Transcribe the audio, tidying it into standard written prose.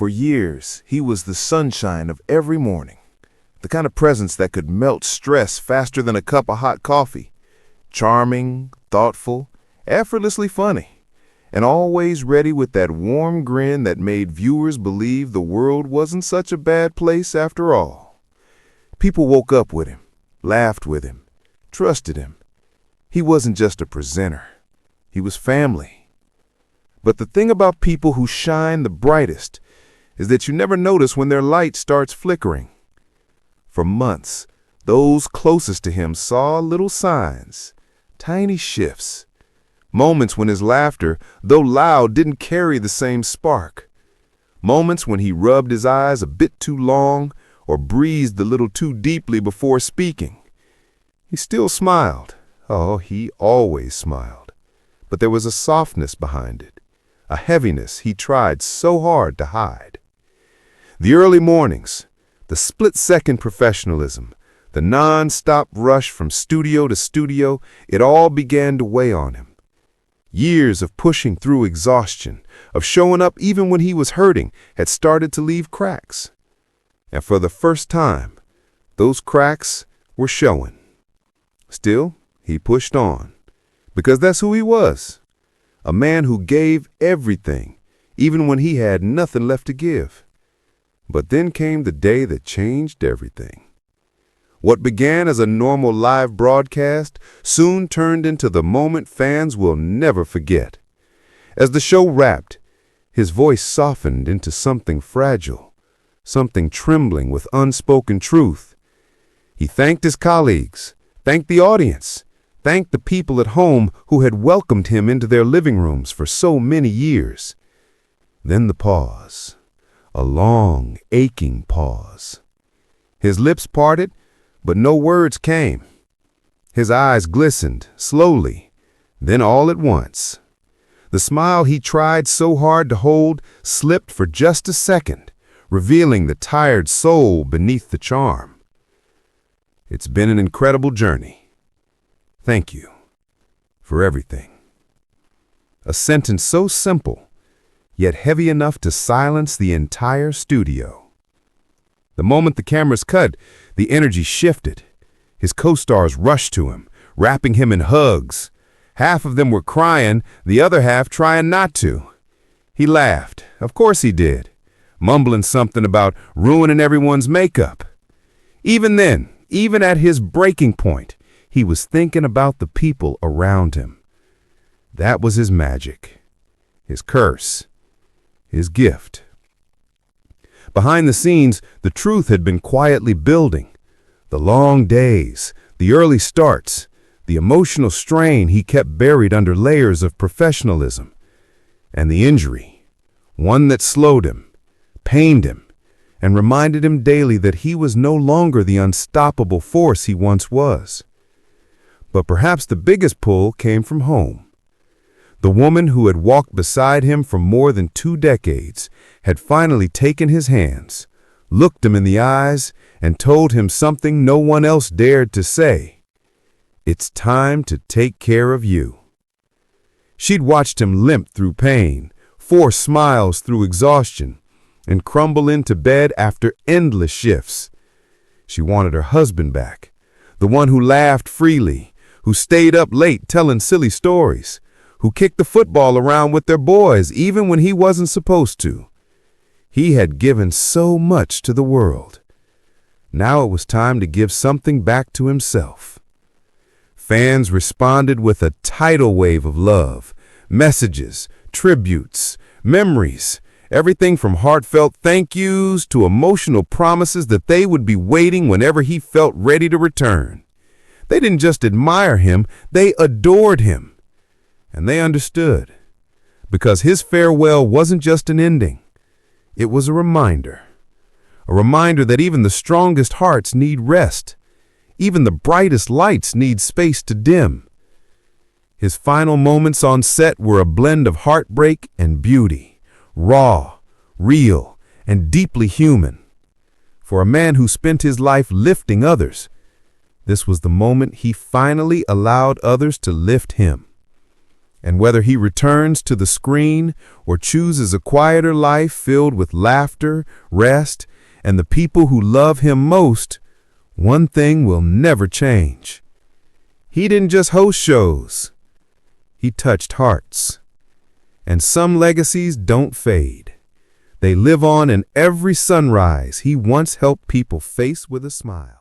For years, he was the sunshine of every morning, the kind of presence that could melt stress faster than a cup of hot coffee. Charming, thoughtful, effortlessly funny, and always ready with that warm grin that made viewers believe the world wasn't such a bad place after all. People woke up with him, laughed with him, trusted him. He wasn't just a presenter. He was family. But the thing about people who shine the brightest is that you never notice when their light starts flickering. For months, those closest to him saw little signs, tiny shifts, moments when his laughter, though loud, didn't carry the same spark, moments when he rubbed his eyes a bit too long or breathed a little too deeply before speaking. He still smiled. Oh, he always smiled. But there was a softness behind it, a heaviness he tried so hard to hide. The early mornings, the split-second professionalism, the non-stop rush from studio to studio, it all began to weigh on him. Years of pushing through exhaustion, of showing up even when he was hurting, had started to leave cracks. And for the first time, those cracks were showing. Still, he pushed on, because that's who he was, a man who gave everything, even when he had nothing left to give. But then came the day that changed everything. What began as a normal live broadcast soon turned into the moment fans will never forget. As the show wrapped, his voice softened into something fragile, something trembling with unspoken truth. He thanked his colleagues, thanked the audience, thanked the people at home who had welcomed him into their living rooms for so many years. Then the pause. A long, aching pause. His lips parted, but no words came. His eyes glistened, slowly, then all at once. The smile he tried so hard to hold slipped for just a second, revealing the tired soul beneath the charm. It's been an incredible journey. Thank you for everything. A sentence so simple, yet heavy enough to silence the entire studio. The moment the cameras cut, the energy shifted. His co-stars rushed to him, wrapping him in hugs. Half of them were crying, the other half trying not to. He laughed, of course he did, mumbling something about ruining everyone's makeup. Even then, even at his breaking point, he was thinking about the people around him. That was his magic, his curse, his gift. Behind the scenes, the truth had been quietly building. The long days, the early starts, the emotional strain he kept buried under layers of professionalism. And the injury, one that slowed him, pained him, and reminded him daily that he was no longer the unstoppable force he once was. But perhaps the biggest pull came from home. The woman who had walked beside him for more than 2 decades had finally taken his hands, looked him in the eyes, and told him something no one else dared to say. It's time to take care of you. She'd watched him limp through pain, force smiles through exhaustion, and crumble into bed after endless shifts. She wanted her husband back, the one who laughed freely, who stayed up late telling silly stories, who kicked the football around with their boys even when he wasn't supposed to. He had given so much to the world. Now it was time to give something back to himself. Fans responded with a tidal wave of love, messages, tributes, memories, everything from heartfelt thank yous to emotional promises that they would be waiting whenever he felt ready to return. They didn't just admire him, they adored him. And they understood, because his farewell wasn't just an ending. It was a reminder that even the strongest hearts need rest. Even the brightest lights need space to dim. His final moments on set were a blend of heartbreak and beauty, raw, real, and deeply human. For a man who spent his life lifting others, this was the moment he finally allowed others to lift him. And whether he returns to the screen or chooses a quieter life filled with laughter, rest, and the people who love him most, one thing will never change. He didn't just host shows. He touched hearts. And some legacies don't fade. They live on in every sunrise he once helped people face with a smile.